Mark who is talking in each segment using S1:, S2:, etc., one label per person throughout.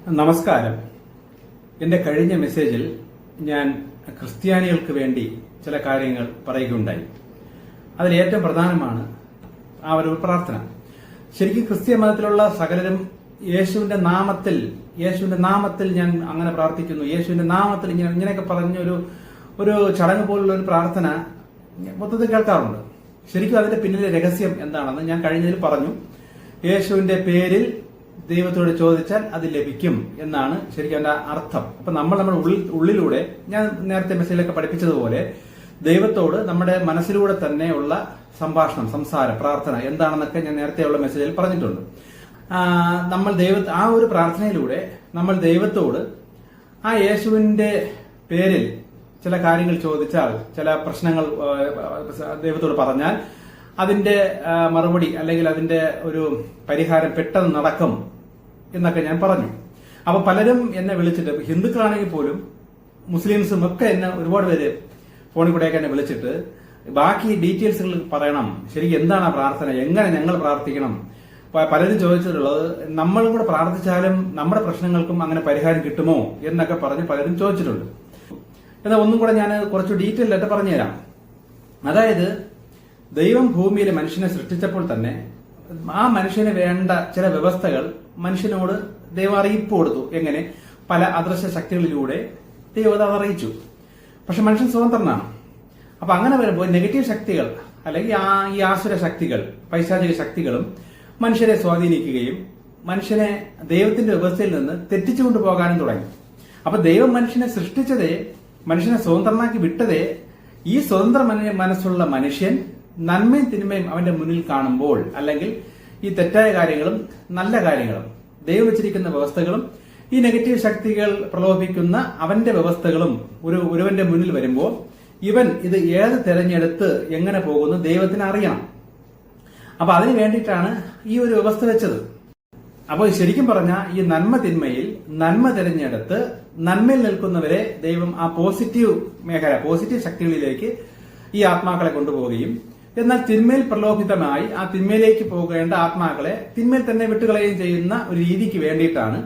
S1: നമസ്കാരം. എന്റെ കഴിഞ്ഞ മെസ്സേജിൽ ഞാൻ ക്രിസ്ത്യാനികൾക്ക് വേണ്ടി ചില കാര്യങ്ങൾ പറയുകയുണ്ടായി. അതിൽ ഏറ്റവും പ്രധാനമാണ് ആ ഒരു പ്രാർത്ഥന. ശരിക്കും ക്രിസ്ത്യ മതത്തിലുള്ള സകലരും യേശുവിന്റെ നാമത്തിൽ ഞാൻ അങ്ങനെ പ്രാർത്ഥിക്കുന്നു, യേശുവിന്റെ നാമത്തിൽ ഇങ്ങനെയൊക്കെ പറഞ്ഞൊരു ചടങ്ങ് പോലുള്ള ഒരു പ്രാർത്ഥന മൊത്തത്തിൽ കേൾക്കാറുണ്ട്. ശരിക്കും അതിന്റെ പിന്നിലെ രഹസ്യം എന്താണെന്ന് ഞാൻ കഴിഞ്ഞതിൽ പറഞ്ഞു. യേശുവിന്റെ പേരിൽ ദൈവത്തോട് ചോദിച്ചാൽ അത് ലഭിക്കും എന്നാണ് ശരിക്കും അതിന്റെ അർത്ഥം. അപ്പൊ നമ്മുടെ ഉള്ളിലൂടെ ഞാൻ നേരത്തെ മെസ്സേജിലൊക്കെ പഠിപ്പിച്ചതുപോലെ ദൈവത്തോട് നമ്മുടെ മനസ്സിലൂടെ തന്നെയുള്ള സംസാരം, പ്രാർത്ഥന എന്താണെന്നൊക്കെ ഞാൻ നേരത്തെയുള്ള മെസ്സേജിൽ പറഞ്ഞിട്ടുണ്ട്. നമ്മൾ ആ ഒരു പ്രാർത്ഥനയിലൂടെ നമ്മൾ ദൈവത്തോട് ആ യേശുവിന്റെ പേരിൽ ചില കാര്യങ്ങൾ ചോദിച്ചാൽ, ചില പ്രശ്നങ്ങൾ ദൈവത്തോട് പറഞ്ഞാൽ അതിന്റെ മറുപടി അല്ലെങ്കിൽ അതിന്റെ ഒരു പരിഹാരം പെട്ടെന്ന് നടക്കും എന്നൊക്കെ ഞാൻ പറഞ്ഞു. അപ്പൊ പലരും എന്നെ വിളിച്ചിട്ട്, ഹിന്ദുക്കളാണെങ്കിൽ പോലും മുസ്ലിംസും ഒക്കെ എന്നെ ഒരുപാട് പേര് ഫോണിൽ കൂടെയൊക്കെ എന്നെ വിളിച്ചിട്ട് ബാക്കി ഡീറ്റെയിൽസുകൾ പറയണം, ശരിക്കും എന്താണ് ആ പ്രാർത്ഥന, എങ്ങനെ ഞങ്ങൾ പ്രാർത്ഥിക്കണം. പലരും ചോദിച്ചിട്ടുള്ളത് നമ്മളും കൂടെ പ്രാർത്ഥിച്ചാലും നമ്മുടെ പ്രശ്നങ്ങൾക്കും അങ്ങനെ പരിഹാരം കിട്ടുമോ എന്നൊക്കെ പറഞ്ഞ് പലരും ചോദിച്ചിട്ടുണ്ട്. എന്നാൽ ഒന്നും കൂടെ ഞാൻ കുറച്ച് ഡീറ്റെയിൽ ആയിട്ട് പറഞ്ഞുതരാം. അതായത് ദൈവം ഭൂമിയിൽ മനുഷ്യനെ സൃഷ്ടിച്ചപ്പോൾ തന്നെ ആ മനുഷ്യന് വേണ്ട ചില വ്യവസ്ഥകൾ മനുഷ്യനോട് ദൈവം അറിയിപ്പ് കൊടുത്തു. എങ്ങനെ? പല അദൃശ്യ ശക്തികളിലൂടെ ദൈവം അത് അറിയിച്ചു. പക്ഷെ മനുഷ്യൻ സ്വതന്ത്രനാണ്. അപ്പൊ അങ്ങനെ വരുമ്പോൾ നെഗറ്റീവ് ശക്തികൾ അല്ലെങ്കിൽ ഈ ആസുര ശക്തികൾ, പൈശാചിക ശക്തികളും മനുഷ്യരെ സ്വാധീനിക്കുകയും മനുഷ്യനെ ദൈവത്തിന്റെ വ്യവസ്ഥയിൽ നിന്ന് തെറ്റിച്ചുകൊണ്ട് പോകാനും തുടങ്ങി. അപ്പൊ ദൈവം മനുഷ്യനെ സൃഷ്ടിച്ചതേ, മനുഷ്യനെ സ്വതന്ത്രനാക്കി വിട്ടതേ, ഈ സ്വതന്ത്ര മനസ്സുള്ള മനുഷ്യൻ നന്മയും തിന്മയും അവന്റെ മുന്നിൽ കാണുമ്പോൾ, അല്ലെങ്കിൽ ഈ തെറ്റായ കാര്യങ്ങളും നല്ല കാര്യങ്ങളും ദൈവം വെച്ചിരിക്കുന്ന വ്യവസ്ഥകളും ഈ നെഗറ്റീവ് ശക്തികൾ പ്രലോഭിക്കുന്ന അവന്റെ വ്യവസ്ഥകളും ഒരുവന്റെ മുന്നിൽ വരുമ്പോൾ ഇവൻ ഇത് ഏത് തെരഞ്ഞെടുത്ത് എങ്ങനെ പോകുന്നു ദൈവത്തിന് അറിയണം. അപ്പൊ അതിനു വേണ്ടിയിട്ടാണ് ഈ ഒരു വ്യവസ്ഥ വെച്ചത്. അപ്പോൾ ശരിക്കും പറഞ്ഞാൽ ഈ നന്മ തിന്മയിൽ നന്മ തിരഞ്ഞെടുത്ത് നന്മയിൽ നിൽക്കുന്നവരെ ദൈവം ആ പോസിറ്റീവ് മേഖല, പോസിറ്റീവ് ശക്തികളിലേക്ക് ഈ ആത്മാക്കളെ കൊണ്ടുപോവുകയും, എന്നാൽ തിന്മയിൽ പ്രലോഭിതമായി ആ തിന്മയിലേക്ക് പോകേണ്ട ആത്മാക്കളെ തിന്മയിൽ തന്നെ വിട്ടുകളയുകയും ചെയ്യുന്ന ഒരു രീതിക്ക് വേണ്ടിയിട്ടാണ്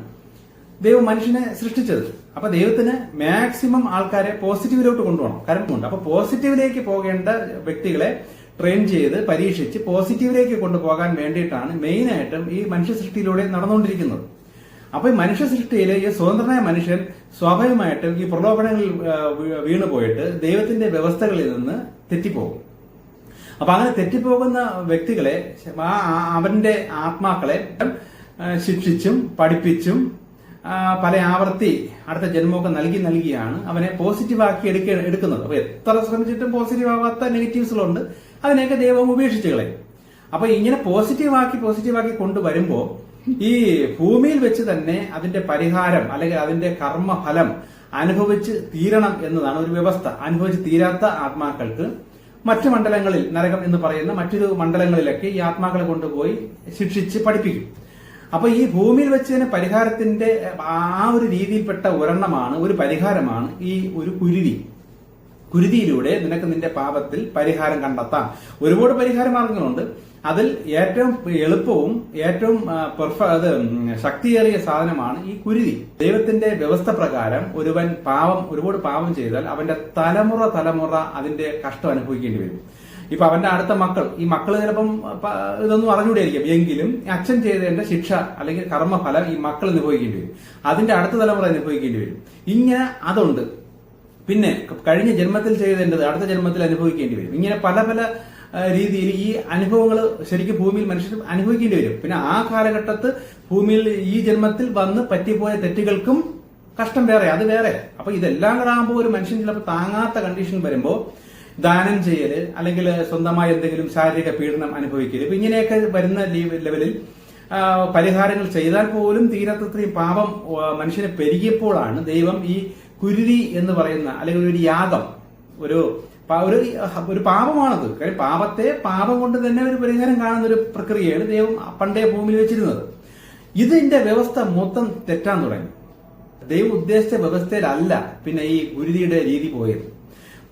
S1: ദൈവം മനുഷ്യനെ സൃഷ്ടിച്ചത്. അപ്പൊ ദൈവത്തിന് മാക്സിമം ആൾക്കാരെ പോസിറ്റീവിലോട്ട് കൊണ്ടുപോകണം. കാരണം അപ്പൊ പോസിറ്റീവിലേക്ക് പോകേണ്ട വ്യക്തികളെ ട്രെയിൻ ചെയ്ത് പരീക്ഷിച്ച് പോസിറ്റീവിലേക്ക് കൊണ്ടുപോകാൻ വേണ്ടിയിട്ടാണ് മെയിനായിട്ടും ഈ മനുഷ്യ സൃഷ്ടിയിലൂടെ നടന്നുകൊണ്ടിരിക്കുന്നത്. അപ്പൊ ഈ മനുഷ്യ സൃഷ്ടിയിൽ ഈ സ്വതന്ത്രനായ മനുഷ്യൻ സ്വാഭാവികമായിട്ടും ഈ പ്രലോഭനങ്ങളിൽ വീണുപോയിട്ട് ദൈവത്തിന്റെ വ്യവസ്ഥകളിൽ നിന്ന് തെറ്റിപ്പോകും. അപ്പൊ അങ്ങനെ തെറ്റിപ്പോകുന്ന വ്യക്തികളെ, അവന്റെ ആത്മാക്കളെ ശിക്ഷിച്ചും പഠിപ്പിച്ചും പല ആവർത്തി അടുത്ത ജന്മമൊക്കെ നൽകിയാണ് അവനെ പോസിറ്റീവാക്കി എടുക്കുന്നത്. അപ്പൊ എത്ര ശ്രമിച്ചിട്ടും പോസിറ്റീവ് ആവാത്ത നെഗറ്റീവ്സുകളുണ്ട്, അതിനെയൊക്കെ ദൈവം ഉപേക്ഷിച്ചു കളയും. അപ്പൊ ഇങ്ങനെ പോസിറ്റീവാക്കി കൊണ്ടുവരുമ്പോ ഈ ഭൂമിയിൽ വെച്ച് തന്നെ അതിന്റെ പരിഹാരം അല്ലെങ്കിൽ അതിന്റെ കർമ്മഫലം അനുഭവിച്ച് തീരണം എന്നതാണ് ഒരു വ്യവസ്ഥ. അനുഭവിച്ച് തീരാത്ത ആത്മാക്കൾക്ക് മറ്റു മണ്ഡലങ്ങളിൽ, നരകം എന്ന് പറയുന്ന മറ്റൊരു മണ്ഡലങ്ങളിലൊക്കെ ഈ ആത്മാക്കളെ കൊണ്ടുപോയി ശിക്ഷിച്ച് പഠിപ്പിക്കും. അപ്പൊ ഈ ഭൂമിയിൽ വെച്ച് തന്നെ പരിഹാരത്തിന്റെ ആ ഒരു രീതിയിൽപ്പെട്ട ഒരു പരിഹാരമാണ് ഈ ഒരു കുരുതിയിലൂടെ നിനക്ക് നിന്റെ പാപത്തിൽ പരിഹാരം കണ്ടെത്താം. ഒരുപാട് പരിഹാര മാർഗങ്ങളുണ്ട്. അതിൽ ഏറ്റവും എളുപ്പവും ഏറ്റവും ശക്തിയേറിയ സാധനമാണ് ഈ കുരുതി. ദൈവത്തിന്റെ വ്യവസ്ഥ പ്രകാരം ഒരുപാട് പാപം ചെയ്താൽ അവന്റെ തലമുറ അതിന്റെ കഷ്ടം അനുഭവിക്കേണ്ടി വരും. ഇപ്പൊ അവന്റെ അടുത്ത ഈ മക്കള് ചിലപ്പം ഇതൊന്നും അറിഞ്ഞുകൂടിയായിരിക്കും, എങ്കിലും അച്ഛൻ ചെയ്തതിന്റെ ശിക്ഷ അല്ലെങ്കിൽ കർമ്മഫലം ഈ മക്കൾ അനുഭവിക്കേണ്ടി വരും, അതിന്റെ അടുത്ത തലമുറ അനുഭവിക്കേണ്ടി വരും. ഇങ്ങനെ അതുണ്ട്. പിന്നെ കഴിഞ്ഞ ജന്മത്തിൽ ചെയ്തതിൻ്റെത് അടുത്ത ജന്മത്തിൽ അനുഭവിക്കേണ്ടി വരും. ഇങ്ങനെ പല രീതിയിൽ ഈ അനുഭവങ്ങൾ ശരിക്കും ഭൂമിയിൽ മനുഷ്യർ അനുഭവിക്കേണ്ടി വരും. പിന്നെ ആ കാലഘട്ടത്ത് ഭൂമിയിൽ ഈ ജന്മത്തിൽ വന്ന് പറ്റിപ്പോയ തെറ്റുകൾക്കും കഷ്ടം വേറെ, അത് വേറെ. അപ്പൊ ഇതെല്ലാം കൂടെ ആകുമ്പോൾ ഒരു മനുഷ്യൻ ചിലപ്പോൾ താങ്ങാത്ത കണ്ടീഷൻ വരുമ്പോൾ ദാനം ചെയ്യല് അല്ലെങ്കിൽ സ്വന്തമായി എന്തെങ്കിലും ശാരീരിക പീഡനം അനുഭവിക്കല്, ഇപ്പൊ ഇങ്ങനെയൊക്കെ വരുന്ന ലെവലിൽ പരിഹാരങ്ങൾ ചെയ്താൽ പോലും തീരത്രയും പാപം മനുഷ്യനെ പെരുകിയപ്പോഴാണ് ദൈവം ഈ കുരുതി എന്ന് പറയുന്ന അല്ലെങ്കിൽ ഒരു യാഗം, ഒരു പാപമാണത്. കാര്യം പാപം കൊണ്ട് തന്നെ ഒരു പരിഹാരം കാണുന്ന ഒരു പ്രക്രിയയാണ് ദൈവം പണ്ടേ ഭൂമിയിൽ വെച്ചിരുന്നത്. ഇതിന്റെ വ്യവസ്ഥ മൊത്തം തെറ്റാൻ തുടങ്ങി. ദൈവം ഉദ്ദേശിച്ച വ്യവസ്ഥയിലല്ല പിന്നെ ഈ കുരുതിയുടെ രീതി പോയത്.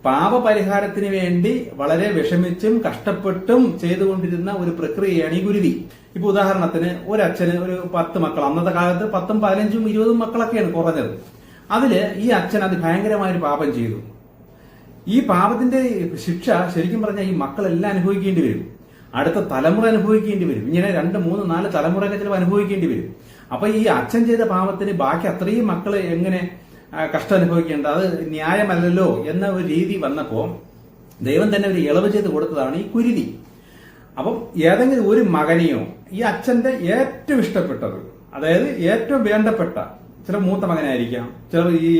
S1: പാപപരിഹാരത്തിന് വേണ്ടി വളരെ വിഷമിച്ചും കഷ്ടപ്പെട്ടും ചെയ്തുകൊണ്ടിരുന്ന ഒരു പ്രക്രിയയാണ് ഈ കുരുതി. ഇപ്പൊ ഉദാഹരണത്തിന് ഒരു അച്ഛന് ഒരു 10 മക്കൾ, അന്നത്തെ കാലത്ത് 10ഉം 15ഉം 20ഉം മക്കളൊക്കെയാണ് കുറഞ്ഞത്. അതില് ഈ അച്ഛൻ അതിഭയങ്കരമായൊരു പാപം ചെയ്തു. ഈ പാപത്തിന്റെ ശിക്ഷ ശരിക്കും പറഞ്ഞാൽ ഈ മക്കളെല്ലാം അനുഭവിക്കേണ്ടി വരും, അടുത്ത തലമുറ അനുഭവിക്കേണ്ടി വരും, ഇങ്ങനെ 2, 3, 4 തലമുറയൊക്കെ ചിലപ്പോൾ അനുഭവിക്കേണ്ടി വരും. അപ്പൊ ഈ അച്ഛൻ ചെയ്ത പാപത്തിന് ബാക്കി അത്രയും മക്കള് എങ്ങനെ കഷ്ടം അനുഭവിക്കേണ്ട, അത് ന്യായമല്ലല്ലോ എന്ന ഒരു രീതി വന്നപ്പോ ദൈവം തന്നെ ഒരു ഇളവ് ചെയ്ത് കൊടുത്തതാണ് ഈ കുരുതി. അപ്പം ഏതെങ്കിലും ഒരു മകനെയോ ഈ അച്ഛന്റെ ഏറ്റവും ഇഷ്ടപ്പെട്ടത്, അതായത് ഏറ്റവും വേണ്ടപ്പെട്ട, ചില മൂത്ത മകനായിരിക്കാം, ചില ഈ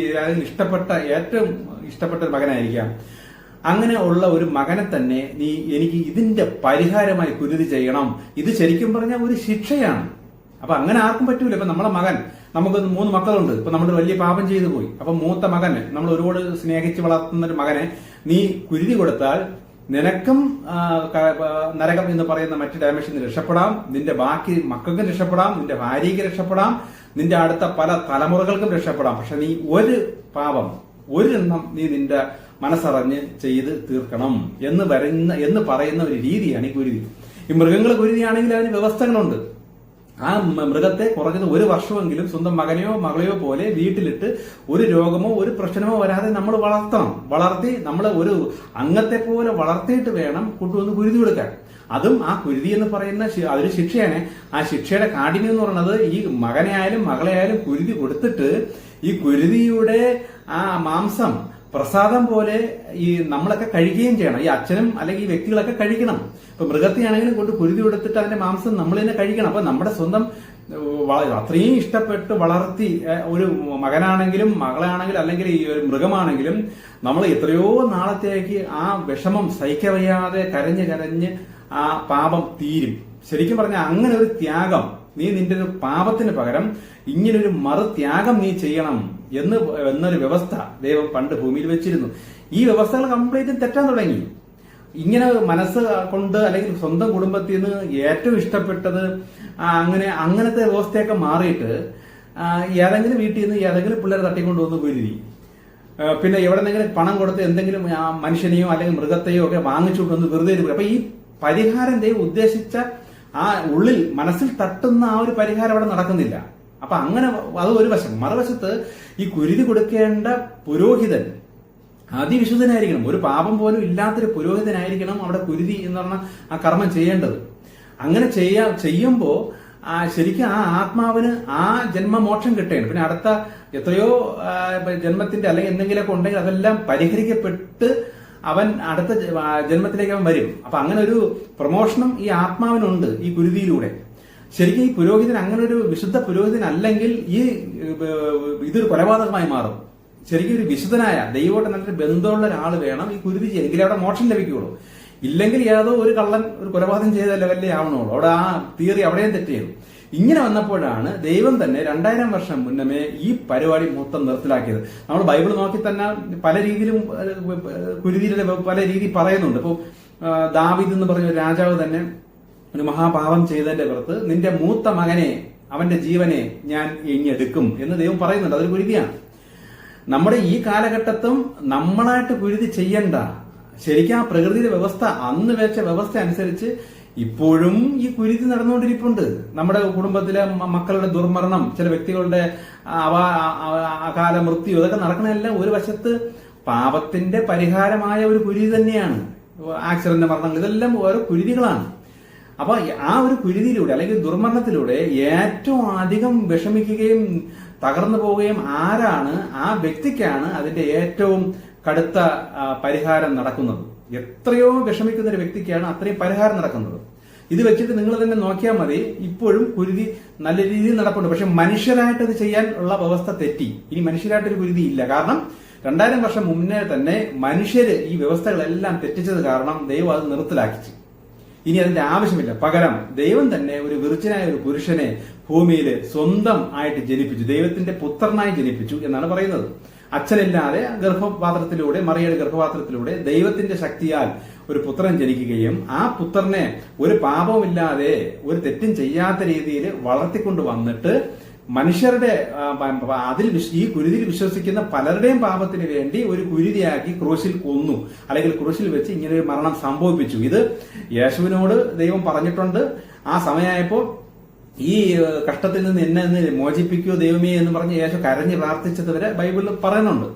S1: ഏറ്റവും ഇഷ്ടപ്പെട്ട ഒരു മകനായിരിക്കാം, അങ്ങനെ ഉള്ള ഒരു മകനെ തന്നെ എനിക്ക് ഇതിന്റെ പരിഹാരമായി കുരുതി ചെയ്യണം. ഇത് ശരിക്കും പറഞ്ഞാൽ ഒരു ശിക്ഷയാണ്. അപ്പൊ അങ്ങനെ ആർക്കും പറ്റൂല. ഇപ്പൊ നമ്മളെ മകൻ, നമുക്ക് 3 മക്കളുണ്ട്, ഇപ്പൊ നമ്മൾ വലിയ പാപം ചെയ്തു പോയി. അപ്പൊ മൂത്ത മകന്, നമ്മൾ ഒരുപാട് സ്നേഹിച്ച് വളർത്തുന്ന ഒരു മകനെ നീ കുരുതി കൊടുത്താൽ നിനക്കും നരകം എന്ന് പറയുന്ന മറ്റു ഡയമെൻഷനിൽ രക്ഷപ്പെടാം, നിന്റെ ബാക്കി മക്കൾക്കും രക്ഷപ്പെടാം, നിന്റെ ഭാര്യയ്ക്ക് രക്ഷപ്പെടാം, നിന്റെ അടുത്ത പല തലമുറകൾക്കും രക്ഷപ്പെടാം. പക്ഷെ നീ ഒരു പാപം, ഒരെണ്ണം നീ നിന്റെ മനസ്സറിഞ്ഞ് ചെയ്ത് തീർക്കണം എന്ന് പറയുന്ന ഒരു രീതിയാണ് ഈ കുരുതി. ഈ മൃഗങ്ങൾ കുരുതിയാണെങ്കിൽ അതിന് വ്യവസ്ഥകളുണ്ട്. ആ മൃഗത്തെ കുറഞ്ഞത് 1 വർഷമെങ്കിലും സ്വന്തം മകനെയോ മകളെയോ പോലെ വീട്ടിലിട്ട് ഒരു രോഗമോ ഒരു പ്രശ്നമോ വരാതെ നമ്മൾ വളർത്തണം. വളർത്തി നമ്മൾ ഒരു അംഗത്തെ പോലെ വളർത്തിയിട്ട് വേണം കൊണ്ടുവന്ന് കുരുതി കൊടുക്കാൻ. അതും ആ കുരുതി എന്ന് പറയുന്ന അതൊരു ശിക്ഷയാണ്. ആ ശിക്ഷയുടെ കാഠിന്യം എന്ന് പറയുന്നത് ഈ മകനെ ആയാലും മകളെ ആയാലും കുരുതി കൊടുത്തിട്ട് ഈ കുരുതിയുടെ ആ മാംസം പ്രസാദം പോലെ ഈ നമ്മളൊക്കെ കഴിക്കുകയും ചെയ്യണം. ഈ അച്ഛനും അല്ലെങ്കിൽ ഈ വ്യക്തികളൊക്കെ കഴിക്കണം. ഇപ്പൊ മൃഗത്തെയാണെങ്കിലും കൊണ്ട് കുരുതി കൊടുത്തിട്ട് അതിന്റെ മാംസം നമ്മൾ തന്നെ കഴിക്കണം. അപ്പൊ നമ്മുടെ സ്വന്തം അത്രയും ഇഷ്ടപ്പെട്ട് വളർത്തി ഒരു മകനാണെങ്കിലും മകളാണെങ്കിലും അല്ലെങ്കിൽ ഈ ഒരു മൃഗമാണെങ്കിലും നമ്മൾ എത്രയോ നാളത്തേക്ക് ആ വിഷമം സഹിക്കവയ്യാതെ കരഞ്ഞ് ആ പാപം തീരും. ശരിക്കും പറഞ്ഞാൽ അങ്ങനെ ഒരു ത്യാഗം നിന്റെ ഒരു പാപത്തിന് പകരം ഇങ്ങനൊരു മറുത്യാഗം നീ ചെയ്യണം എന്നൊരു വ്യവസ്ഥ ദൈവം പണ്ട് ഭൂമിയിൽ വെച്ചിരുന്നു. ഈ വ്യവസ്ഥകൾ കംപ്ലീറ്റ് തെറ്റാൻ തുടങ്ങി. ഇങ്ങനെ മനസ്സ് കൊണ്ട് അല്ലെങ്കിൽ സ്വന്തം കുടുംബത്തിൽ നിന്ന് ഏറ്റവും ഇഷ്ടപ്പെട്ടത് അങ്ങനത്തെ വ്യവസ്ഥയൊക്കെ മാറിയിട്ട് ഏതെങ്കിലും വീട്ടിൽ നിന്ന് ഏതെങ്കിലും പിള്ളേരെ തട്ടിക്കൊണ്ടുവന്ന് കുരുതി, പിന്നെ എവിടെന്നെങ്കിലും പണം കൊടുത്ത് എന്തെങ്കിലും മനുഷ്യനെയോ അല്ലെങ്കിൽ മൃഗത്തെയോ ഒക്കെ വാങ്ങിച്ചുകൊണ്ടുവന്ന് വെറുതെ ഇരിക്കും. അപ്പൊ ഈ പരിഹാരം ദൈവം ഉദ്ദേശിച്ച ആ ഉള്ളിൽ മനസ്സിൽ തട്ടുന്ന ആ ഒരു പരിഹാരം അവിടെ നടക്കുന്നില്ല. അപ്പൊ അങ്ങനെ അത് ഒരു വശം. മറുവശത്ത് ഈ കുരുതി കൊടുക്കേണ്ട പുരോഹിതൻ അതിവിശുദ്ധനായിരിക്കണം. ഒരു പാപം പോലും ഇല്ലാത്തൊരു പുരോഹിതനായിരിക്കണം അവിടെ കുരുതി എന്ന് പറഞ്ഞ ആ കർമ്മം ചെയ്യേണ്ടത്. അങ്ങനെ ചെയ്യുമ്പോ ശരിക്കും ആ ആത്മാവിന് ആ ജന്മമോക്ഷം കിട്ടുകയാണ്. പിന്നെ അടുത്ത എത്രയോ ജന്മത്തിന്റെ അല്ലെങ്കിൽ എന്തെങ്കിലുമൊക്കെ ഉണ്ടെങ്കിൽ അതെല്ലാം പരിഹരിക്കപ്പെട്ട് അവൻ അടുത്ത ജന്മത്തിലേക്ക് അവൻ വരും. അപ്പൊ അങ്ങനെ ഒരു പ്രമോഷനും ഈ ആത്മാവിനുണ്ട് ഈ കുരുതിയിലൂടെ. ശരിക്കും ഈ പുരോഹിതൻ അങ്ങനെ ഒരു വിശുദ്ധ പുരോഹിതൻ അല്ലെങ്കിൽ ഇതൊരു കൊലപാതകമായി മാറും. ശരിക്കും ഒരു വിശുദ്ധനായ ദൈവമായിട്ട് നല്ലൊരു ബന്ധമുള്ള ഒരാൾ വേണം ഈ കുരുതി ചെയ്യാൻ, എങ്കിലേ അവിടെ മോക്ഷം ലഭിക്കുകയുള്ളൂ. ഇല്ലെങ്കിൽ ഏതോ ഒരു കള്ളൻ ഒരു കൊലപാതകം ചെയ്ത ലെവലിലേ ആവണുള്ളൂ. അവിടെ ആ തിയറി അവിടെയും തെറ്റിയും. ഇങ്ങനെ വന്നപ്പോഴാണ് ദൈവം തന്നെ 2000 വർഷം മുന്നമേ ഈ പരിപാടി മൊത്തം നിർത്തലാക്കിയത്. നമ്മൾ ബൈബിൾ നോക്കി തന്നെ പല രീതിയിലും കുരുതിയുടെ പല രീതി പറയുന്നുണ്ട്. ഇപ്പൊ ദാവീദ് എന്ന് പറഞ്ഞ ഒരു രാജാവ് തന്നെ ഒരു മഹാപാപം ചെയ്തതിന്റെ പുറത്ത് നിന്റെ മൂത്ത മകനെ, അവന്റെ ജീവനെ ഞാൻ ഇങ്ങെടുക്കും എന്ന് ദൈവം പറയുന്നുണ്ട്. അതൊരു കുരുതിയാണ്. നമ്മുടെ ഈ കാലഘട്ടത്തും നമ്മളായിട്ട് കുരുതി ചെയ്യണ്ട. ശരിക്കും ആ പ്രകൃതിയുടെ വ്യവസ്ഥ, അന്ന് വെച്ച വ്യവസ്ഥ അനുസരിച്ച് ഇപ്പോഴും ഈ കുരുതി നടന്നുകൊണ്ടിരിപ്പുണ്ട്. നമ്മുടെ കുടുംബത്തിലെ മക്കളുടെ ദുർമരണം, ചില വ്യക്തികളുടെ അകാല മൃത്യു, ഇതൊക്കെ നടക്കണമെല്ലാം ഒരു വശത്ത് പാപത്തിന്റെ പരിഹാരമായ ഒരു കുരുതി തന്നെയാണ്. ആക്സിഡന്റ് മരണങ്ങൾ, ഇതെല്ലാം ഓരോ കുരുതികളാണ്. അപ്പൊ ആ ഒരു കുരുതിയിലൂടെ അല്ലെങ്കിൽ ദുർമരണത്തിലൂടെ ഏറ്റവും അധികം വിഷമിക്കുകയും തകർന്നു പോവുകയും ആരാണ്? ആ വ്യക്തിക്കാണ് അതിന്റെ ഏറ്റവും കടുത്ത പരിഹാരം നടക്കുന്നത്. എത്രയോ വിഷമിക്കുന്ന ഒരു വ്യക്തിക്കാണ് അത്രയും പരിഹാരം നടക്കുന്നത്. ഇത് വെച്ചിട്ട് നിങ്ങൾ തന്നെ നോക്കിയാൽ മതി. ഇപ്പോഴും കുരുതി നല്ല രീതിയിൽ നടപ്പുണ്ട്. പക്ഷെ മനുഷ്യരായിട്ട് അത് ചെയ്യാൻ ഉള്ള വ്യവസ്ഥ തെറ്റി. ഇനി മനുഷ്യരായിട്ടൊരു കുരുതി ഇല്ല. കാരണം 2000 വർഷം മുന്നേ തന്നെ മനുഷ്യര് ഈ വ്യവസ്ഥകളെല്ലാം തെറ്റിച്ചത് കാരണം ദൈവം അത് നിർത്തലാക്കിച്ചു. ഇനി അതിന്റെ ആവശ്യമില്ല. പകരം ദൈവം തന്നെ ഒരു വിർജിനായ ഒരു പുരുഷനെ ഭൂമിയിൽ സ്വന്തം ആയിട്ട് ജനിപ്പിച്ചു, ദൈവത്തിന്റെ പുത്രനായി ജനിപ്പിച്ചു എന്നാണ് പറയുന്നത്. അച്ഛനില്ലാതെ ഗർഭപാത്രത്തിലൂടെ, മറിയയുടെ ഗർഭപാത്രത്തിലൂടെ ദൈവത്തിന്റെ ശക്തിയാൽ ഒരു പുത്രൻ ജനിക്കുകയും ആ പുത്രനെ ഒരു പാപവുമില്ലാതെ ഒരു തെറ്റും ചെയ്യാത്ത രീതിയിൽ വളർത്തിക്കൊണ്ട് വന്നിട്ട് മനുഷ്യരുടെ ഈ കുരുതിയിൽ വിശ്വസിക്കുന്ന പലരുടെയും പാപത്തിന് വേണ്ടി ഒരു കുരുതിയാക്കി ക്രൂശിൽ കൊന്നു, അല്ലെങ്കിൽ ക്രൂശിൽ വെച്ച് ഇങ്ങനെ ഒരു മരണം സംഭവിപ്പിച്ചു. ഇത് യേശുവിനോട് ദൈവം പറഞ്ഞിട്ടുണ്ട്. ആ സമയമായപ്പോൾ ഈ കഷ്ടത്തിൽ നിന്ന് എന്നെ മോചിപ്പിക്കൂ ദൈവമേ എന്ന് പറഞ്ഞ് യേശു കരഞ്ഞ് പ്രാർത്ഥിച്ചത് വരെ ബൈബിളിൽ പറയുന്നുണ്ട്.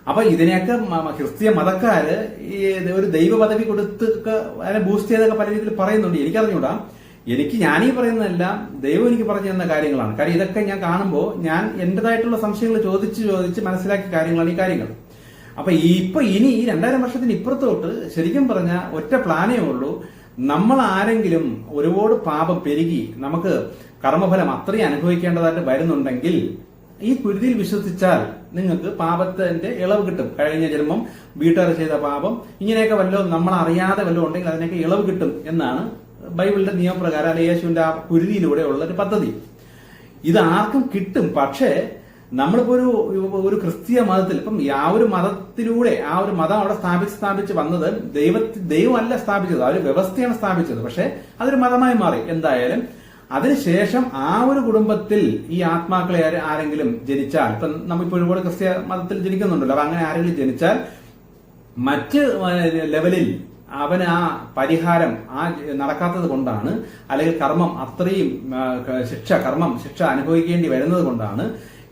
S1: അപ്പൊ ഇതിനെയൊക്കെ ക്രിസ്തീയ മതക്കാര് ഈ ഒരു ദൈവ പദവി കൊടുത്ത് അതിനെ ബൂസ്റ്റ് ചെയ്തൊക്കെ പല രീതിയിൽ പറയുന്നുണ്ട്. എനിക്കറിഞ്ഞൂടാ. ഞാനീ പറയുന്നതെല്ലാം ദൈവം എനിക്ക് പറഞ്ഞു തന്ന കാര്യങ്ങളാണ്. കാര്യം ഇതൊക്കെ ഞാൻ കാണുമ്പോൾ ഞാൻ എന്റേതായിട്ടുള്ള സംശയങ്ങൾ ചോദിച്ച് മനസ്സിലാക്കിയ കാര്യങ്ങളാണ് ഈ കാര്യങ്ങൾ. അപ്പൊ ഇനി ഈ 2000 വർഷത്തിന് ഇപ്പുറത്തോട്ട് ശരിക്കും പറഞ്ഞ ഒറ്റ പ്ലാനേ ഉള്ളൂ. നമ്മൾ ആരെങ്കിലും ഒരുപാട് പാപം പെരുകി നമുക്ക് കർമ്മഫലം അത്രയും അനുഭവിക്കേണ്ടതായിട്ട് വരുന്നുണ്ടെങ്കിൽ ഈ കുരുതിയിൽ വിശ്വസിച്ചാൽ നിങ്ങൾക്ക് പാപത്തിന്റെ ഇളവ് കിട്ടും. കഴിഞ്ഞ ജന്മം വീട്ടുകാർ ചെയ്ത പാപം ഇങ്ങനെയൊക്കെ വല്ലതും നമ്മൾ അറിയാതെ വല്ലതും ഉണ്ടെങ്കിൽ അതിനൊക്കെ ഇളവ് കിട്ടും എന്നാണ് ബൈബിളിന്റെ നിയമപ്രകാരം അല്ലെ യേശുവിന്റെ ആ കുരുതിയിലൂടെ ഉള്ള ഒരു പദ്ധതി. ഇത് ആർക്കും കിട്ടും. പക്ഷേ നമ്മളിപ്പോ ഒരു ക്രിസ്തീയ മതത്തിൽ ഇപ്പം ആ ഒരു മതത്തിലൂടെ ആ ഒരു മതം അവിടെ സ്ഥാപിച്ച് വന്നത് ദൈവമല്ല സ്ഥാപിച്ചത്, ആ ഒരു വ്യവസ്ഥയാണ് സ്ഥാപിച്ചത്. പക്ഷെ അതൊരു മതമായി മാറി. എന്തായാലും അതിനുശേഷം ആ ഒരു കുടുംബത്തിൽ ഈ ആത്മാക്കളെ ആരെങ്കിലും ജനിച്ചാൽ, ഇപ്പൊ നമ്മളിപ്പോ ഒരുപാട് ക്രിസ്ത്യ മതത്തിൽ ജനിക്കുന്നുണ്ടല്ലോ, അപ്പൊ അങ്ങനെ ആരെങ്കിലും ജനിച്ചാൽ മറ്റ് ലെവലിൽ അവന് ആ പരിഹാരം നടക്കാത്തത് കൊണ്ടാണ്, അല്ലെങ്കിൽ കർമ്മം അത്രയും ശിക്ഷ അനുഭവിക്കേണ്ടി വരുന്നത് കൊണ്ടാണ്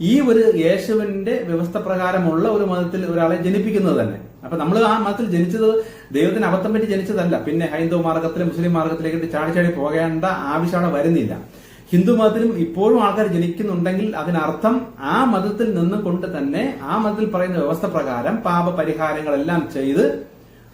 S1: ഈ ഒരു യേശുവിന്റെ വ്യവസ്ഥ പ്രകാരമുള്ള ഒരു മതത്തിൽ ഒരാളെ ജനിപ്പിക്കുന്നത് തന്നെ. അപ്പൊ നമ്മൾ ആ മതത്തിൽ ജനിച്ചത് ദൈവത്തിന് അബദ്ധം പറ്റി ജനിച്ചതല്ല. പിന്നെ ഹൈന്ദവ മാർഗത്തിലും മുസ്ലിം മാർഗത്തിലേക്ക് ചാടി പോകേണ്ട ആവശ്യം അവിടെ വരുന്നില്ല. ഹിന്ദു മതത്തിലും ഇപ്പോഴും ആൾക്കാർ ജനിക്കുന്നുണ്ടെങ്കിൽ അതിനർത്ഥം ആ മതത്തിൽ നിന്നുകൊണ്ട് തന്നെ ആ മതത്തിൽ പറയുന്ന വ്യവസ്ഥ പ്രകാരം പാപ പരിഹാരങ്ങളെല്ലാം ചെയ്ത്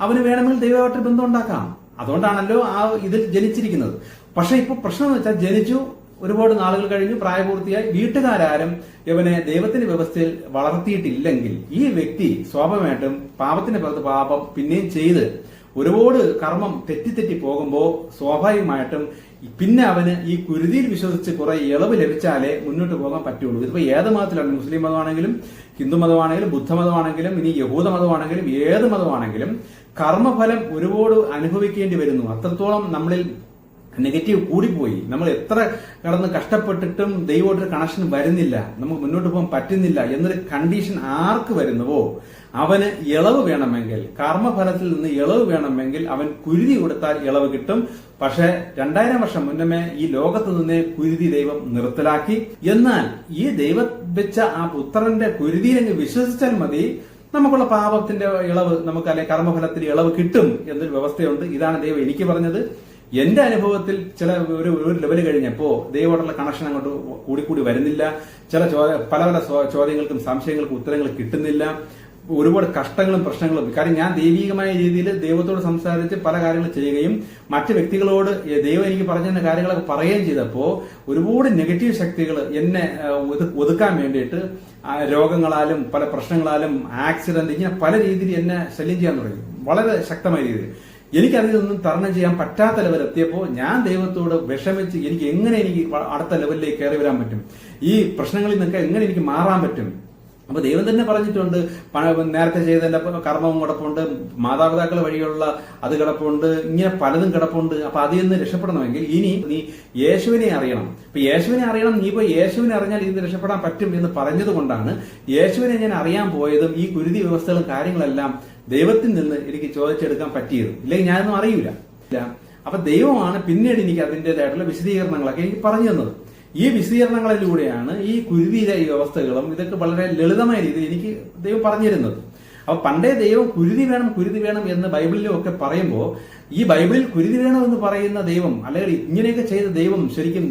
S1: അവന് വേണമെങ്കിൽ ദൈവമായിട്ട് ബന്ധം ഉണ്ടാക്കാം. അതുകൊണ്ടാണല്ലോ ആ ഇതിൽ ജനിച്ചിരിക്കുന്നത്. പക്ഷെ ഇപ്പൊ പ്രശ്നം എന്ന് വെച്ചാൽ ജനിച്ചു ഒരുപാട് നാളുകൾ കഴിഞ്ഞു പ്രായപൂർത്തിയായി വീട്ടുകാരും ഇവനെ ദൈവത്തിന്റെ വ്യവസ്ഥയിൽ വളർത്തിയിട്ടില്ലെങ്കിൽ ഈ വ്യക്തി സ്വാഭാവികമായിട്ടും പാപത്തിന്റെ പുറത്ത് പാപം പിന്നെയും ചെയ്ത് ഒരുപാട് കർമ്മം തെറ്റി പോകുമ്പോൾ സ്വാഭാവികമായിട്ടും പിന്നെ അവന് ഈ കുരുതിയിൽ വിശ്വസിച്ച് കുറെ ഇളവ് ലഭിച്ചാലേ മുന്നോട്ട് പോകാൻ പറ്റുള്ളൂ. ഇതിപ്പോ ഏത് മതത്തിലാണ്, മുസ്ലിം മതമാണെങ്കിലും ഹിന്ദു മതമാണെങ്കിലും ബുദ്ധമതമാണെങ്കിലും ഇനി യഹൂദ മതമാണെങ്കിലും ഏത് മതമാണെങ്കിലും കർമ്മഫലം ഒരുപാട് അനുഭവിക്കേണ്ടി വരുന്നു. അത്രത്തോളം നമ്മളിൽ നെഗറ്റീവ് കൂടിപ്പോയി. നമ്മൾ എത്ര കടന്ന് കഷ്ടപ്പെട്ടിട്ടും ദൈവമായിട്ടൊരു കണക്ഷൻ വരുന്നില്ല, നമുക്ക് മുന്നോട്ട് പോകാൻ പറ്റുന്നില്ല എന്നൊരു കണ്ടീഷൻ ആർക്ക് വരുന്നുവോ അവന് ഇളവ് വേണമെങ്കിൽ, കർമ്മഫലത്തിൽ നിന്ന് ഇളവ് വേണമെങ്കിൽ അവൻ കുരുതി കൊടുത്താൽ ഇളവ് കിട്ടും. പക്ഷെ 2000 വർഷം മുന്നമേ ഈ ലോകത്ത് നിന്ന് കുരുതി ദൈവം നിർത്തലാക്കി. എന്നാൽ ഈ ദൈവം വെച്ച ആ പുത്രന്റെ കുരുതിയിലങ്ങ് വിശ്വസിച്ചാൽ മതി, നമുക്കുള്ള പാപത്തിന്റെ ഇളവ് നമുക്ക് അല്ലെ കർമ്മഫലത്തിന്റെ ഇളവ് കിട്ടും എന്നൊരു വ്യവസ്ഥയുണ്ട്. ഇതാണ് ദൈവം എനിക്ക് പറഞ്ഞത്. എന്റെ അനുഭവത്തിൽ ചില ഒരു ലെവൽ കഴിഞ്ഞപ്പോ ദൈവമായിട്ടുള്ള കണക്ഷൻ അങ്ങോട്ട് കൂടിക്കൂടി വരുന്നില്ല. പല ചോദ്യങ്ങൾക്കും സംശയങ്ങൾക്കും ഉത്തരങ്ങൾ കിട്ടുന്നില്ല. ഒരുപാട് കഷ്ടങ്ങളും പ്രശ്നങ്ങളും. കാര്യം ഞാൻ ദൈവികമായ രീതിയിൽ ദൈവത്തോട് സംസാരിച്ച് പല കാര്യങ്ങൾ ചെയ്യുകയും മറ്റു വ്യക്തികളോട് ദൈവം എനിക്ക് പറഞ്ഞ കാര്യങ്ങളൊക്കെ പറയുകയും ചെയ്തപ്പോ ഒരുപാട് നെഗറ്റീവ് ശക്തികൾ എന്നെ ഒതുക്കാൻ വേണ്ടിയിട്ട് രോഗങ്ങളാലും പല പ്രശ്നങ്ങളാലും ആക്സിഡന്റ് ഇങ്ങനെ പല രീതിയിൽ എന്നെ ശല്യം ചെയ്യാൻ തുടങ്ങി, വളരെ ശക്തമായ രീതിയിൽ. എനിക്കതിലൊന്നും തരണം ചെയ്യാൻ പറ്റാത്ത ലെവൽ എത്തിയപ്പോൾ ഞാൻ ദൈവത്തോട് വിഷമിച്ച് എനിക്ക് അടുത്ത ലെവലിലേക്ക് കയറി വരാൻ പറ്റും, ഈ പ്രശ്നങ്ങളിൽ നിന്നൊക്കെ എങ്ങനെ എനിക്ക് മാറാൻ പറ്റും. അപ്പൊ ദൈവം തന്നെ പറഞ്ഞിട്ടുണ്ട്, നേരത്തെ ചെയ്തതിന്റെ കർമ്മവും കിടപ്പുണ്ട്, മാതാപിതാക്കൾ വഴിയുള്ള അത് കിടപ്പുണ്ട്, ഇങ്ങനെ പലതും കിടപ്പുണ്ട്. അപ്പൊ അതിൽ നിന്ന് രക്ഷപ്പെടണമെങ്കിൽ ഇനി നീ യേശുവിനെ അറിയണം. ഇപ്പൊ യേശുവിനെ അറിയണം. നീ ഇപ്പൊ യേശുവിനെ അറിഞ്ഞാൽ ഇത് രക്ഷപ്പെടാൻ പറ്റും എന്ന് പറഞ്ഞത് കൊണ്ടാണ് യേശുവിനെ ഞാൻ അറിയാൻ പോയതും ഈ കുരുതി വ്യവസ്ഥകളും കാര്യങ്ങളെല്ലാം ദൈവത്തിൽ നിന്ന് എനിക്ക് ചോദിച്ചെടുക്കാൻ പറ്റിയത്. ഇല്ലെങ്കിൽ ഞാനൊന്നും അറിയില്ല. അപ്പൊ ദൈവമാണ് പിന്നീട് എനിക്ക് അതിൻ്റെതായിട്ടുള്ള വിശദീകരണങ്ങളൊക്കെ എനിക്ക് പറഞ്ഞു തന്നത്. ഈ വിശദീകരണങ്ങളിലൂടെയാണ് ഈ കുരുതിയിലെ ഈ വ്യവസ്ഥകളും ഇതൊക്കെ വളരെ ലളിതമായ രീതിയിൽ എനിക്ക് ദൈവം പറഞ്ഞിരുന്നത്. അപ്പൊ പണ്ടേ ദൈവം കുരുതി വേണം എന്ന് ബൈബിളിലും ഒക്കെ പറയുമ്പോൾ ഈ ബൈബിളിൽ കുരുതി വേണം എന്ന് പറയുന്ന ദൈവം അല്ലെങ്കിൽ ഇങ്ങനെയൊക്കെ ചെയ്ത ദൈവം ശരിക്കും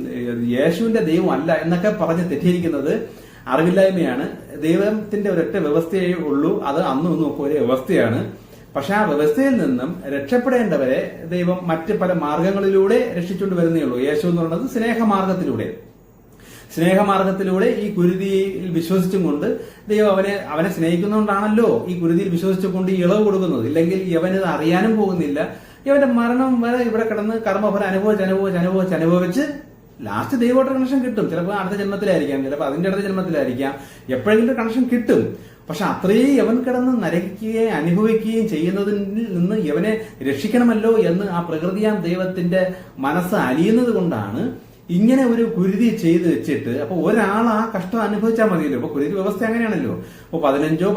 S1: യേശുവിന്റെ ദൈവം അല്ല എന്നൊക്കെ പറഞ്ഞ് തെറ്റിയിരിക്കുന്നത് അറിവില്ലായ്മയാണ്. ദൈവത്തിന്റെ ഒരൊറ്റ വ്യവസ്ഥയേ ഉള്ളൂ, അത് അന്നും ഇന്നും ഒക്കെ ഒരേ വ്യവസ്ഥയാണ്. പക്ഷെ ആ വ്യവസ്ഥയിൽ നിന്നും രക്ഷപ്പെടേണ്ടവരെ ദൈവം മറ്റ് പല മാർഗങ്ങളിലൂടെ രക്ഷിച്ചുകൊണ്ട് വരുന്നേ ഉള്ളൂ. യേശു എന്ന് പറയുന്നത് സ്നേഹമാർഗത്തിലൂടെ ഈ കുരുതിയിൽ വിശ്വസിച്ചും കൊണ്ട് ദൈവം അവനെ സ്നേഹിക്കുന്നതുകൊണ്ടാണല്ലോ ഈ കുരുതിയിൽ വിശ്വസിച്ചുകൊണ്ട് ഈ ഇളവ് കൊടുക്കുന്നത്. ഇല്ലെങ്കിൽ ഇവനിത് അറിയാനും പോകുന്നില്ല. ഇവന്റെ മരണം വരെ ഇവിടെ കിടന്ന് കർമ്മഫലം അനുഭവിച്ച് ലാസ്റ്റ് ദൈവമായിട്ട് കണക്ഷൻ കിട്ടും. ചിലപ്പോൾ അടുത്ത ജന്മത്തിലായിരിക്കാം, ചിലപ്പോൾ അതിന്റെ അടുത്ത ജന്മത്തിലായിരിക്കാം, എപ്പോഴെങ്കിലും കണക്ഷൻ കിട്ടും. പക്ഷെ അത്രയും യവൻ കിടന്ന് നരകിക്കുകയും അനുഭവിക്കുകയും ചെയ്യുന്നതിൽ നിന്ന് യവനെ രക്ഷിക്കണമല്ലോ എന്ന് ആ പ്രകൃതിയാം ദൈവത്തിന്റെ മനസ്സ് അലിയുന്നത് കൊണ്ടാണ് ഇങ്ങനെ ഒരു കുരുതി ചെയ്ത് വെച്ചിട്ട് അപ്പൊ ഒരാൾ ആ കഷ്ടം അനുഭവിച്ചാൽ മതിയല്ലോ. അപ്പൊ കുരുതി വ്യവസ്ഥ അങ്ങനെയാണല്ലോ. അപ്പൊ 15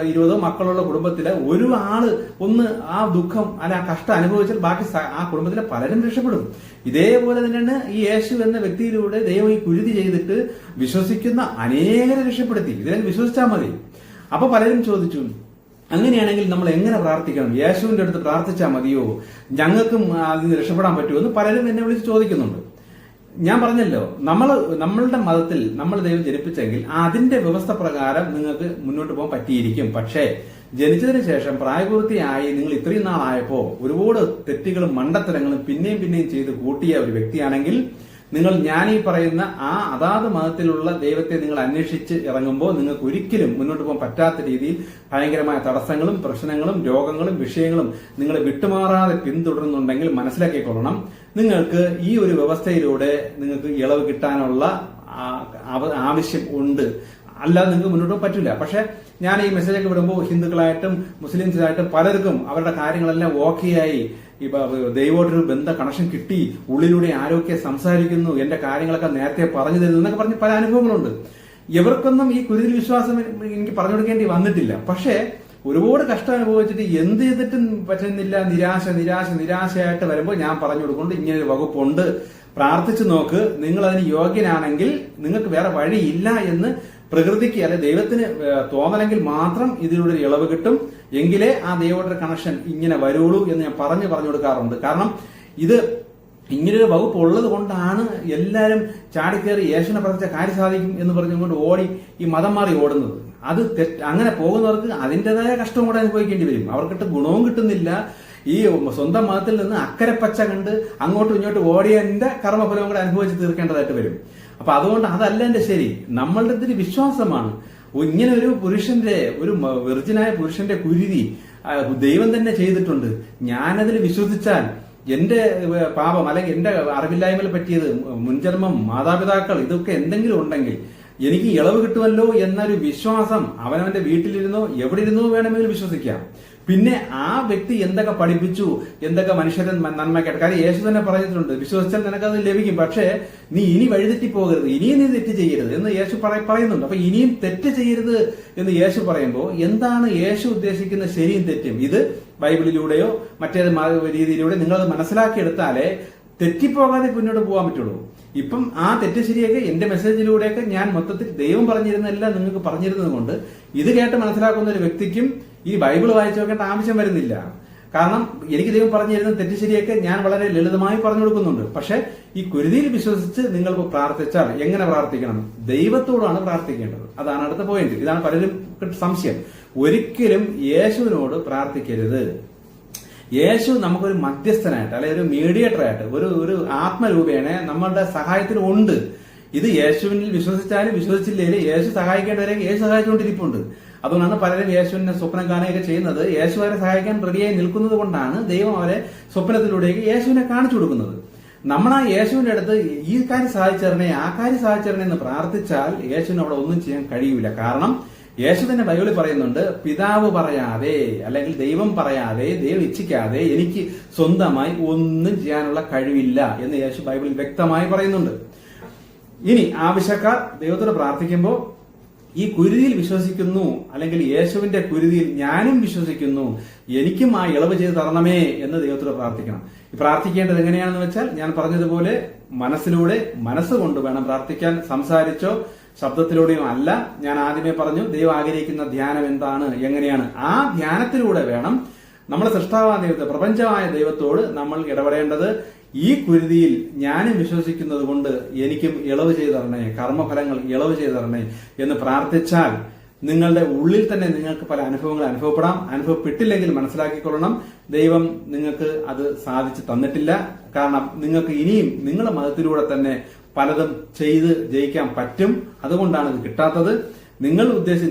S1: 20 മക്കളുള്ള കുടുംബത്തിലെ ഒരു ആള് ഒന്ന് ആ ദുഃഖം അല്ല ആ കഷ്ടം അനുഭവിച്ചാൽ ബാക്കി ആ കുടുംബത്തിലെ പലരും രക്ഷപ്പെടും. ഇതേപോലെ തന്നെയാണ് ഈ യേശു എന്ന വ്യക്തിയിലൂടെ ദൈവം ഈ കുരുതി ചെയ്തിട്ട് വിശ്വസിക്കുന്ന അനേകരെ രക്ഷപ്പെടുത്തി. ഇതിനെ വിശ്വസിച്ചാൽ മതി. അപ്പൊ പലരും ചോദിച്ചു, അങ്ങനെയാണെങ്കിൽ നമ്മൾ എങ്ങനെ പ്രാർത്ഥിക്കണം? യേശുവിന്റെ അടുത്ത് പ്രാർത്ഥിച്ചാൽ മതിയോ? ഞങ്ങൾക്കും അതിന് രക്ഷപ്പെടാൻ പറ്റുമോ എന്ന് പലരും എന്നെ വിളിച്ച് ചോദിക്കുന്നുണ്ട്. ഞാൻ പറഞ്ഞല്ലോ, നമ്മളുടെ മതത്തിൽ നമ്മൾ ദൈവം ജനിപ്പിച്ചെങ്കിൽ അതിന്റെ വ്യവസ്ഥ പ്രകാരം നിങ്ങൾക്ക് മുന്നോട്ട് പോകാൻ പറ്റിയിരിക്കും. പക്ഷേ ജനിച്ചതിന് ശേഷം പ്രായപൂർത്തിയായി നിങ്ങൾ ഇത്രയും നാളായപ്പോ ഒരുപാട് തെറ്റുകളും മണ്ടത്തരങ്ങളും പിന്നെയും ചെയ്ത് കൂട്ടിയ ഒരു വ്യക്തിയാണെങ്കിൽ നിങ്ങൾ ഞാൻ ഈ പറയുന്ന ആ അതാത് മതത്തിലുള്ള ദൈവത്തെ നിങ്ങൾ അന്വേഷിച്ച് ഇറങ്ങുമ്പോൾ നിങ്ങൾക്ക് ഒരിക്കലും മുന്നോട്ട് പോകാൻ പറ്റാത്ത രീതിയിൽ ഭയങ്കരമായ തടസ്സങ്ങളും പ്രശ്നങ്ങളും രോഗങ്ങളും വിഷയങ്ങളും നിങ്ങളെ വിട്ടുമാറാതെ പിന്തുടരുന്നുണ്ടെങ്കിൽ മനസ്സിലാക്കിക്കൊള്ളണം, നിങ്ങൾക്ക് ഈ ഒരു വ്യവസ്ഥയിലൂടെ നിങ്ങൾക്ക് ഇളവ് കിട്ടാനുള്ള ആവശ്യം ഉണ്ട്. അല്ലാതെ നിങ്ങൾക്ക് മുന്നോട്ട് പോകാൻ പറ്റില്ല. പക്ഷെ ഞാൻ ഈ മെസ്സേജൊക്കെ വിടുമ്പോൾ ഹിന്ദുക്കളായിട്ടും മുസ്ലിംസിലായിട്ടും പലർക്കും അവരുടെ കാര്യങ്ങളെല്ലാം ഓക്കെയായി ഇപ്പൊ ദൈവമായിട്ടൊരു ബന്ധ കണക്ഷൻ കിട്ടി, ഉള്ളിലൂടെ ആരൊക്കെ സംസാരിക്കുന്നു, എന്റെ കാര്യങ്ങളൊക്കെ നേരത്തെ പറഞ്ഞു തരുന്നു എന്നൊക്കെ പറഞ്ഞ് പല അനുഭവങ്ങളുണ്ട്. ഇവർക്കൊന്നും ഈ കുരുതിൽ വിശ്വാസം എനിക്ക് പറഞ്ഞു കൊടുക്കേണ്ടി വന്നിട്ടില്ല. പക്ഷേ ഒരുപാട് കഷ്ടം അനുഭവിച്ചിട്ട് എന്ത് ചെയ്തിട്ടും പറ്റുന്നില്ല, നിരാശയായിട്ട് വരുമ്പോൾ ഞാൻ പറഞ്ഞു കൊടുക്കൊണ്ട് ഇങ്ങനെ ഒരു വകുപ്പുണ്ട്, പ്രാർത്ഥിച്ചു നോക്ക്, നിങ്ങൾ അതിന് യോഗ്യനാണെങ്കിൽ നിങ്ങൾക്ക് വേറെ വഴിയില്ല എന്ന് പ്രകൃതിക്ക് അല്ലെ ദൈവത്തിന് തോന്നലെങ്കിൽ മാത്രം ഇതിലൂടെ ഒരു ഇളവ് കിട്ടും. എങ്കിലേ ആ ദൈവയുടെ കണക്ഷൻ ഇങ്ങനെ വരുള്ളൂ എന്ന് ഞാൻ പറഞ്ഞു കൊടുക്കാറുണ്ട്. കാരണം ഇത് ഇങ്ങനൊരു വകുപ്പ് ഉള്ളത് കൊണ്ടാണ് എല്ലാവരും ചാടിക്കേറി യേശുവിനെ പ്രവർത്തിച്ച കാര്യം സാധിക്കും എന്ന് പറഞ്ഞുകൊണ്ട് ഓടി ഈ മതം മാറി ഓടുന്നത്. അത് അങ്ങനെ പോകുന്നവർക്ക് അതിൻ്റെതായ കഷ്ടം കൂടെ അനുഭവിക്കേണ്ടി വരും. അവർക്കിട്ട് ഗുണവും കിട്ടുന്നില്ല. ഈ സ്വന്തം മതത്തിൽ നിന്ന് അക്കരെ പച്ച കണ്ട് അങ്ങോട്ടും ഇങ്ങോട്ടും ഓടിയതിന്റെ കർമ്മഫലവും കൂടെ അനുഭവിച്ച് തീർക്കേണ്ടതായിട്ട് വരും. അപ്പൊ അതുകൊണ്ട് അതല്ല എന്റെ ശരി, നമ്മളുടെ ഇതിന് വിശ്വാസമാണ്. ഇങ്ങനെ ഒരു പുരുഷന്റെ, ഒരു വെർജിനായ പുരുഷന്റെ കുരുതി ദൈവം തന്നെ ചെയ്തിട്ടുണ്ട്. ഞാനതിൽ വിശ്വസിച്ചാൽ എന്റെ പാപം അല്ലെങ്കിൽ എന്റെ അറിവില്ലായ്മയിൽ പറ്റിയത്, മുൻജന്മം, മാതാപിതാക്കൾ, ഇതൊക്കെ എന്തെങ്കിലും ഉണ്ടെങ്കിൽ എനിക്ക് ഇളവ് കിട്ടുമല്ലോ എന്നൊരു വിശ്വാസം അവനവന്റെ വീട്ടിലിരുന്നോ എവിടെ ഇരുന്നോ വേണമെങ്കിൽ വിശ്വസിക്കാം. പിന്നെ ആ വ്യക്തി എന്തൊക്കെ പഠിപ്പിച്ചു, എന്തൊക്കെ മനുഷ്യരൻ നന്മയ്ക്കായിട്ട്, കാര്യം യേശു തന്നെ പറഞ്ഞിട്ടുണ്ട്, വിശ്വസിച്ചാൽ നിനക്കത് ലഭിക്കും, പക്ഷേ നീ ഇനി വഴിതെറ്റി പോകരുത്, ഇനിയും നീ തെറ്റ് ചെയ്യരുത് എന്ന് യേശു പറയുന്നുണ്ട്. അപ്പൊ ഇനിയും തെറ്റ് ചെയ്യരുത് എന്ന് യേശു പറയുമ്പോൾ എന്താണ് യേശു ഉദ്ദേശിക്കുന്ന ശരിയും തെറ്റും? ഇത് ബൈബിളിലൂടെയോ മറ്റേത് രീതിയിലൂടെ നിങ്ങളത് മനസ്സിലാക്കിയെടുത്താലേ തെറ്റിപ്പോകാതെ മുന്നോട്ട് പോകാൻ പറ്റുള്ളൂ. ഇപ്പം ആ തെറ്റ് ശരിയൊക്കെ എന്റെ മെസ്സേജിലൂടെയൊക്കെ ഞാൻ മൊത്തത്തിൽ ദൈവം പറഞ്ഞിരുന്നെല്ലാം നിങ്ങൾക്ക് പറഞ്ഞിരുന്നത് കൊണ്ട് ഇത് കേട്ട് മനസ്സിലാക്കുന്ന ഒരു വ്യക്തിക്കും ഈ ബൈബിൾ വായിച്ചു നോക്കേണ്ട ആവശ്യം വരുന്നില്ല. കാരണം എനിക്ക് ദൈവം പറഞ്ഞിരുന്ന തെറ്റ് ശരിയൊക്കെ ഞാൻ വളരെ ലളിതമായി പറഞ്ഞു കൊടുക്കുന്നുണ്ട്. പക്ഷെ ഈ കുരുതിയിൽ വിശ്വസിച്ച് നിങ്ങൾ പ്രാർത്ഥിച്ചാൽ എങ്ങനെ പ്രാർത്ഥിക്കണം? ദൈവത്തോടാണ് പ്രാർത്ഥിക്കേണ്ടത്. അതാണ് അടുത്ത പോയിന്റ്. ഇതാണ് പലരും സംശയം. ഒരിക്കലും യേശുവിനോട് പ്രാർത്ഥിക്കരുത്. യേശു നമുക്കൊരു മധ്യസ്ഥനായിട്ട് അല്ലെ ഒരു മീഡിയേറ്റർ ആയിട്ട് ഒരു ആത്മരൂപേണ നമ്മളുടെ സഹായത്തിന് ഉണ്ട്. ഇത് യേശുവിനിൽ വിശ്വസിച്ചാലും വിശ്വസിച്ചില്ലേലും യേശു സഹായിക്കേണ്ടവരെ യേശു സഹായിച്ചുകൊണ്ടിരിപ്പുണ്ട്. അതുകൊണ്ടാണ് പലരും യേശുവിനെ സ്വപ്നം കാണുകയൊക്കെ ചെയ്യുന്നത്. യേശു അവരെ സഹായിക്കാൻ റെഡിയായി നിൽക്കുന്നത് കൊണ്ടാണ് ദൈവം അവരെ സ്വപ്നത്തിലൂടെയൊക്കെ യേശുവിനെ കാണിച്ചു കൊടുക്കുന്നത്. നമ്മൾ ആ യേശുവിന്റെ അടുത്ത് ഈ കാര്യം സാധിച്ചേരണേ, ആ കാര്യം സാധിച്ചേരണേ എന്ന് പ്രാർത്ഥിച്ചാൽ യേശുവിന് അവിടെ ഒന്നും ചെയ്യാൻ കഴിയൂല. കാരണം യേശു തന്നെ ബൈബിളിൽ പറയുന്നുണ്ട്, പിതാവ് പറയാതെ അല്ലെങ്കിൽ ദൈവം പറയാതെ, ദൈവം ഇച്ഛിക്കാതെ എനിക്ക് സ്വന്തമായി ഒന്നും ചെയ്യാനുള്ള കഴിവില്ല എന്ന് യേശു ബൈബിളിൽ വ്യക്തമായി പറയുന്നുണ്ട്. ഇനി ആവശ്യക്കാർ ദൈവത്തോട് പ്രാർത്ഥിക്കുമ്പോൾ ഈ കുരുതിയിൽ വിശ്വസിക്കുന്നു, അല്ലെങ്കിൽ യേശുവിന്റെ കുരുതിയിൽ ഞാനും വിശ്വസിക്കുന്നു, എനിക്കും ആ ഇളവ് ചെയ്ത് തരണമേ എന്ന് ദൈവത്തോട് പ്രാർത്ഥിക്കണം. പ്രാർത്ഥിക്കേണ്ടത് എങ്ങനെയാണെന്ന് വെച്ചാൽ ഞാൻ പറഞ്ഞതുപോലെ മനസ്സിലൂടെ, മനസ്സുകൊണ്ട് വേണം പ്രാർത്ഥിക്കാൻ. സംസാരിച്ചോ ശബ്ദത്തിലൂടെയും അല്ല. ഞാൻ ആദ്യമേ പറഞ്ഞു ദൈവം ആഗ്രഹിക്കുന്ന ധ്യാനം എന്താണ്, എങ്ങനെയാണ്. ആ ധ്യാനത്തിലൂടെ വേണം നമ്മുടെ സൃഷ്ടാവായ ദൈവത്തെ, പ്രപഞ്ചമായ ദൈവത്തോട് നമ്മൾ ഇടപെടേണ്ടത്. ഈ കുരുതിയിൽ ഞാനും വിശ്വസിക്കുന്നത് കൊണ്ട് എനിക്കും ഇളവ് ചെയ്തു തരണേ, കർമ്മഫലങ്ങൾ ഇളവ് ചെയ്തു തരണേ എന്ന് പ്രാർത്ഥിച്ചാൽ നിങ്ങളുടെ ഉള്ളിൽ തന്നെ നിങ്ങൾക്ക് പല അനുഭവങ്ങൾ അനുഭവപ്പെടാം. അനുഭവപ്പെട്ടില്ലെങ്കിൽ മനസ്സിലാക്കിക്കൊള്ളണം, ദൈവം നിങ്ങൾക്ക് അത് സാധിച്ചു തന്നിട്ടില്ല. കാരണം നിങ്ങൾക്ക് ഇനിയും നിങ്ങളുടെ മതത്തിലൂടെ തന്നെ പലതും ചെയ്ത് ജയിക്കാൻ പറ്റും. അതുകൊണ്ടാണ് ഇത് കിട്ടാത്തത്.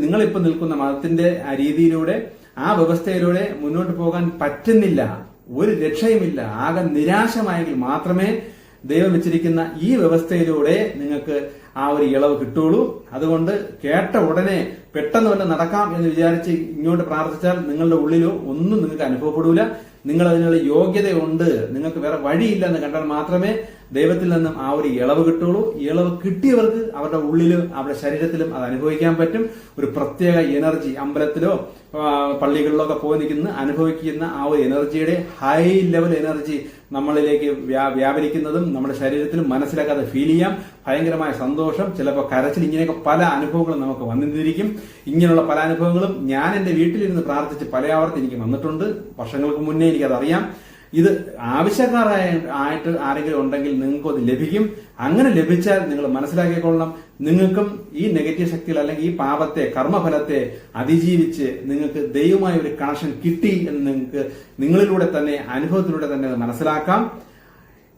S1: നിങ്ങളിപ്പോൾ നിൽക്കുന്ന മതത്തിന്റെ ആ രീതിയിലൂടെ, ആ വ്യവസ്ഥയിലൂടെ മുന്നോട്ട് പോകാൻ പറ്റുന്നില്ല, ഒരു രക്ഷയുമില്ല, ആകെ നിരാശമായെങ്കിൽ മാത്രമേ ദൈവം വെച്ചിരിക്കുന്ന ഈ വ്യവസ്ഥയിലൂടെ നിങ്ങൾക്ക് ആ ഒരു ഇളവ് കിട്ടുള്ളൂ. അതുകൊണ്ട് കേട്ട ഉടനെ പെട്ടെന്ന് വല്ല നടക്കാം എന്ന് വിചാരിച്ച് ഇങ്ങോട്ട് പ്രാർത്ഥിച്ചാൽ നിങ്ങളുടെ ഉള്ളിലോ ഒന്നും നിങ്ങൾക്ക് അനുഭവപ്പെടൂല. നിങ്ങൾ അതിനുള്ള യോഗ്യതയുണ്ട്, നിങ്ങൾക്ക് വേറെ വഴിയില്ല എന്ന് കണ്ടാൽ മാത്രമേ ദൈവത്തിൽ നിന്നും ആ ഒരു ഇളവ് കിട്ടുള്ളൂ. ഈ ഇളവ് കിട്ടിയവർക്ക് അവരുടെ ഉള്ളിലും അവരുടെ ശരീരത്തിലും അത് അനുഭവിക്കാൻ പറ്റും. ഒരു പ്രത്യേക എനർജി അമ്പലത്തിലോ പള്ളികളിലോ ഒക്കെ പോയി നിൽക്കുന്ന അനുഭവിക്കുന്ന ആ ഒരു എനർജിയുടെ ഹൈ ലെവൽ എനർജി നമ്മളിലേക്ക് വ്യാപരിക്കുന്നതും നമ്മുടെ ശരീരത്തിലും മനസ്സിലാക്കാതെ ഫീൽ ചെയ്യാം. ഭയങ്കരമായ സന്തോഷം, ചിലപ്പോൾ കരച്ചിൽ, ഇങ്ങനെയൊക്കെ പല അനുഭവങ്ങളും നമുക്ക് വന്നിരിക്കും. ഇങ്ങനെയുള്ള പല അനുഭവങ്ങളും ഞാൻ എന്റെ വീട്ടിലിരുന്ന് പ്രാർത്ഥിച്ച് പല ആവർത്തി എനിക്ക് വന്നിട്ടുണ്ട്. വർഷങ്ങൾക്ക് മുന്നേ എനിക്കതറിയാം. ഇത് ആയിട്ട് ആരെങ്കിലും ഉണ്ടെങ്കിൽ നിങ്ങൾക്കും അത് ലഭിക്കും. അങ്ങനെ ലഭിച്ചാൽ നിങ്ങൾ മനസ്സിലാക്കിക്കൊള്ളണം, നിങ്ങൾക്കും ഈ നെഗറ്റീവ് ശക്തികൾ അല്ലെങ്കിൽ ഈ പാപത്തെ, കർമ്മഫലത്തെ അതിജീവിച്ച് നിങ്ങൾക്ക് ദൈവമായ ഒരു കണക്ഷൻ കിട്ടി എന്ന് നിങ്ങൾക്ക് നിങ്ങളിലൂടെ തന്നെ, അനുഭവത്തിലൂടെ തന്നെ മനസ്സിലാക്കാം.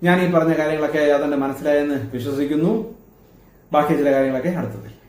S1: ഞാൻ ഈ പറഞ്ഞ കാര്യങ്ങളൊക്കെ അതെന്നെ മനസ്സിലായെന്ന് വിശ്വസിക്കുന്നു. ബാക്കി ചില കാര്യങ്ങളൊക്കെ അടുത്തത്.